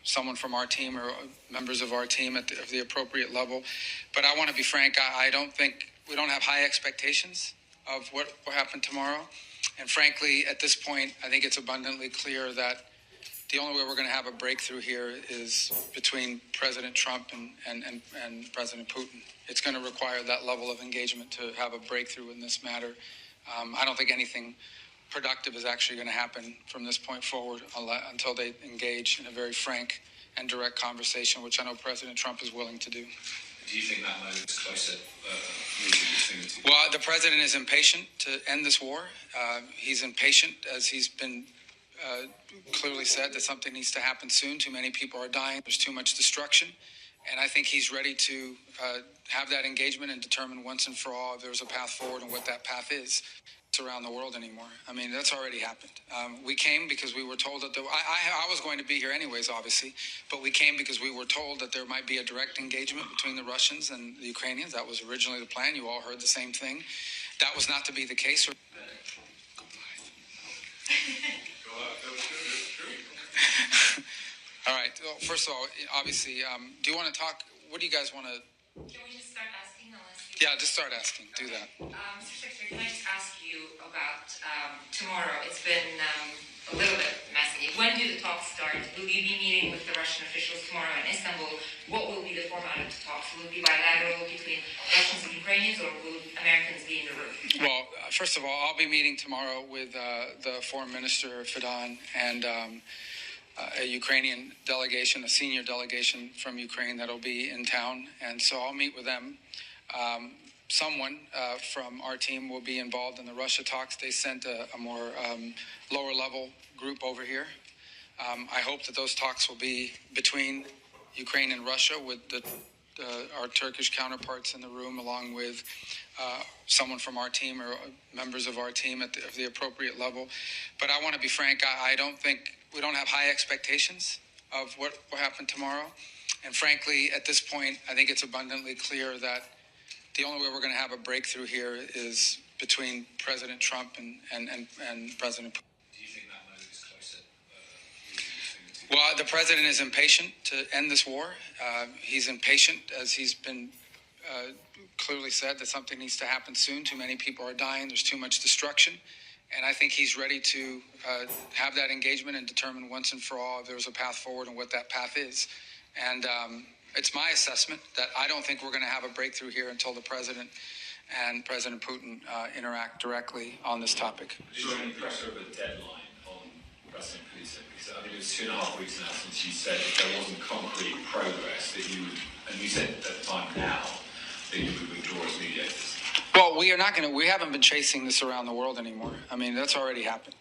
someone from our team or members of our team at the appropriate level. But I want to be frank, I don't think we don't have high expectations of what will happen tomorrow. And frankly, at this point, I think it's abundantly clear that the only way we're going to have a breakthrough here is between President Trump and President Putin. It's going to require that level of engagement to have a breakthrough in this matter. I don't think anything productive is actually going to happen from this point forward until they engage in a very frank and direct conversation, which I know President Trump is willing to do. Do you think that moment is closer? Well, the president is impatient to end this war. He's impatient, as he's been clearly said, that something needs to happen soon. Too many people are dying. There's too much destruction. And I think he's ready to have that engagement and determine once and for all if there's a path forward and what that path is. Around the world anymore. I mean, that's already happened. We came because we were told that I was going to be here anyways, obviously, but we came because we were told that there might be a direct engagement between the Russians and the Ukrainians. That was originally the plan. You all heard the same thing. That was not to be the case. All right. Well, first of all, obviously, do you want to talk? What do you guys want to? Can we just start asking? Yeah, just start asking. Do that. Mr. Secretary, can I just ask you about tomorrow? It's been a little bit messy. When do the talks start? Will you be meeting with the Russian officials tomorrow in Istanbul? What will be the format of the talks? Will it be bilateral between Russians and Ukrainians, or will Americans be in the room? Well, first of all, I'll be meeting tomorrow with the Foreign Minister, Fidan, and a Ukrainian delegation, a senior delegation from Ukraine that'll be in town. And so I'll meet with them. Someone from our team will be involved in the Russia talks. They sent a more lower level group over here. I hope that those talks will be between Ukraine and Russia with our Turkish counterparts in the room, along with someone from our team or members of our team at the appropriate level. But I want to be frank, I don't think we don't have high expectations of what will happen tomorrow. And frankly, at this point, I think it's abundantly clear that the only way we're going to have a breakthrough here is between President Trump and President Putin. Do you think that moment is closer? Well, the president is impatient to end this war. He's impatient, as he's been clearly said, that something needs to happen soon. Too many people are dying. There's too much destruction. And I think he's ready to have that engagement and determine once and for all if there's a path forward and what that path is. And it's my assessment that I don't think we're going to have a breakthrough here until the president and President Putin interact directly on this topic. Is there any pressure of a deadline on President Putin? Because I think it was 2.5 weeks now since you said if there wasn't concrete progress that you would, and you said at the time now, that you would withdraw as mediators. Well, we haven't been chasing this around the world anymore. I mean, that's already happened.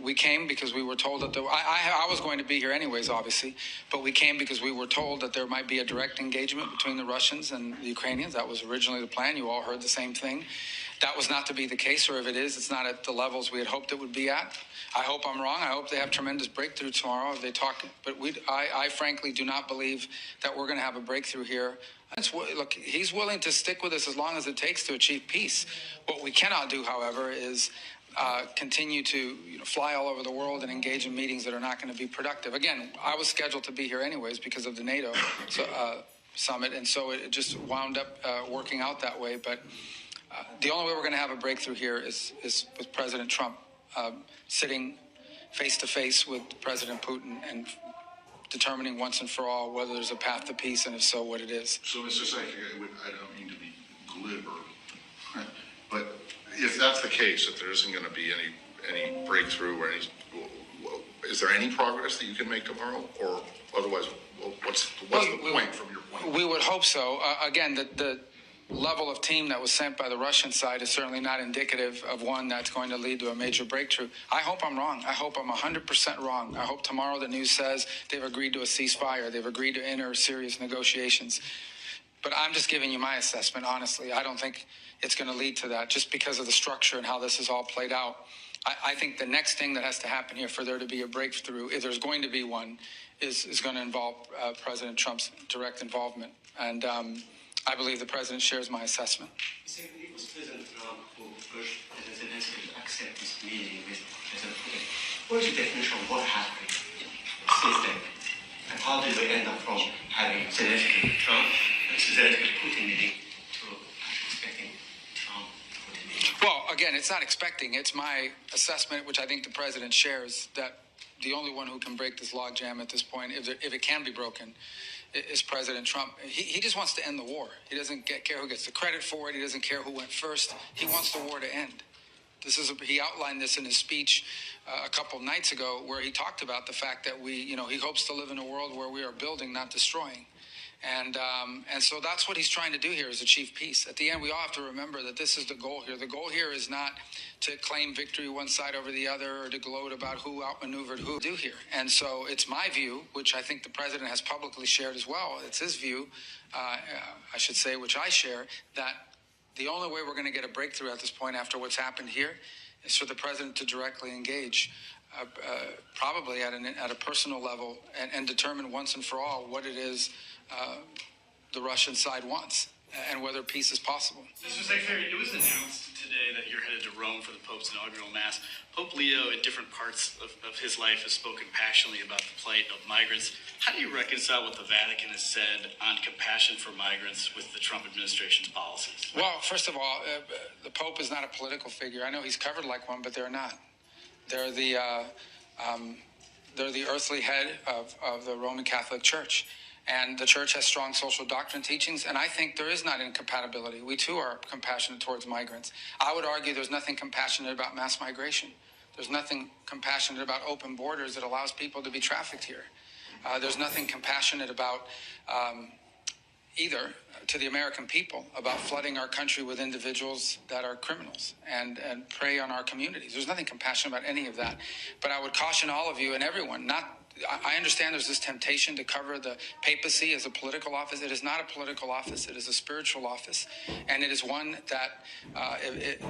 We came because we were told that I was going to be here anyways, obviously, but we came because we were told that there might be a direct engagement between the Russians and the Ukrainians. That was originally the plan. You all heard the same thing. That was not to be the case, or if it is, it's not at the levels we had hoped it would be at. I hope I'm wrong. I hope they have tremendous breakthrough tomorrow if they talk. But I frankly do not believe that we're going to have a breakthrough here. Look, he's willing to stick with us as long as it takes to achieve peace. What we cannot do, however, is continue to fly all over the world and engage in meetings that are not going to be productive. Again, I was scheduled to be here anyways because of the NATO summit, and so it just wound up working out that way. But the only way we're going to have a breakthrough here is with President Trump sitting face-to-face with President Putin and determining once and for all whether there's a path to peace, and if so, what it is. So, Mr. Secretary, I don't mean to be glib, but if that's the case, if there isn't going to be any breakthrough or any, is there any progress that you can make tomorrow, or otherwise, what's the point from your point? We would hope so. Again, the level of team that was sent by the Russian side is certainly not indicative of one that's going to lead to a major breakthrough. I hope I'm wrong. I hope I'm 100% wrong. I hope tomorrow the news says they've agreed to a ceasefire. They've agreed to enter serious negotiations. But I'm just giving you my assessment, honestly. I don't think it's going to lead to that just because of the structure and how this is all played out. I think the next thing that has to happen here for there to be a breakthrough, if there's going to be one, is going to involve President Trump's direct involvement. And I believe the president shares my assessment. It was President Trump who pushed President Zelensky to accept this meeting with President Putin. What is the definition of what happened since then? how did we end up from having Zelensky Trump, Zelensky Putin meeting to expecting Trump Putin meeting? Well, again, it's not expecting. It's my assessment, which I think the president shares, that the only one who can break this logjam at this point, if it can be broken, is President Trump. He just wants to end the war. He doesn't care who gets the credit for it. He doesn't care who went first. He wants the war to end. He outlined this in his speech a couple of nights ago, where he talked about the fact that he hopes to live in a world where we are building, not destroying. And so that's what he's trying to do here, is achieve peace. At the end, we all have to remember that this is the goal here. The goal here is not to claim victory one side over the other, or to gloat about who outmaneuvered who do here. And so it's my view, which I think the president has publicly shared as well. It's his view, I should say, which I share, that the only way we're going to get a breakthrough at this point after what's happened here is for the president to directly engage, probably at a personal level, and determine once and for all what it is the Russian side wants, and whether peace is possible. Mr. Secretary, it was announced today that you're headed to Rome for the Pope's inaugural Mass. Pope Leo, in different parts of his life, has spoken passionately about the plight of migrants. How do you reconcile what the Vatican has said on compassion for migrants with the Trump administration's policies? Well, first of all, the Pope is not a political figure. I know he's covered like one, but they're not. They're the earthly head of the Roman Catholic Church. And the church has strong social doctrine teachings, and I think there is not incompatibility. We, too, are compassionate towards migrants. I would argue there's nothing compassionate about mass migration. There's nothing compassionate about open borders that allows people to be trafficked here. There's nothing compassionate about either to the American people about flooding our country with individuals that are criminals and prey on our communities. There's nothing compassionate about any of that. But I would caution all of you and everyone, I understand there's this temptation to cover the papacy as a political office. It is not a political office. It is a spiritual office. And it is one that it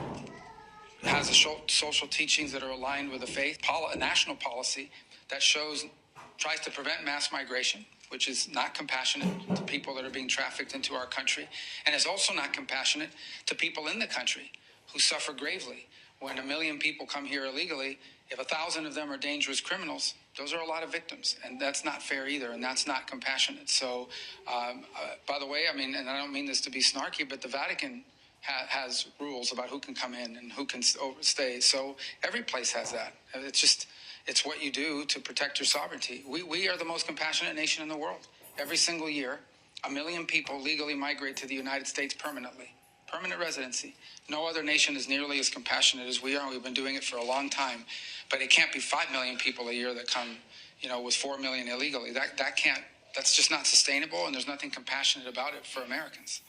has social teachings that are aligned with the faith, a national policy that tries to prevent mass migration, which is not compassionate to people that are being trafficked into our country, and is also not compassionate to people in the country who suffer gravely. When 1 million people come here illegally, if 1,000 of them are dangerous criminals, those are a lot of victims, and that's not fair either, and that's not compassionate. So, by the way, and I don't mean this to be snarky, but the Vatican has rules about who can come in and who can stay. So every place has that. It's what you do to protect your sovereignty. We are the most compassionate nation in the world. Every single year, 1 million people legally migrate to the United States permanently. Permanent residency. No other nation is nearly as compassionate as we are. We've been doing it for a long time. But it can't be 5 million people a year that come, with 4 million illegally. That's just not sustainable, and there's nothing compassionate about it for Americans.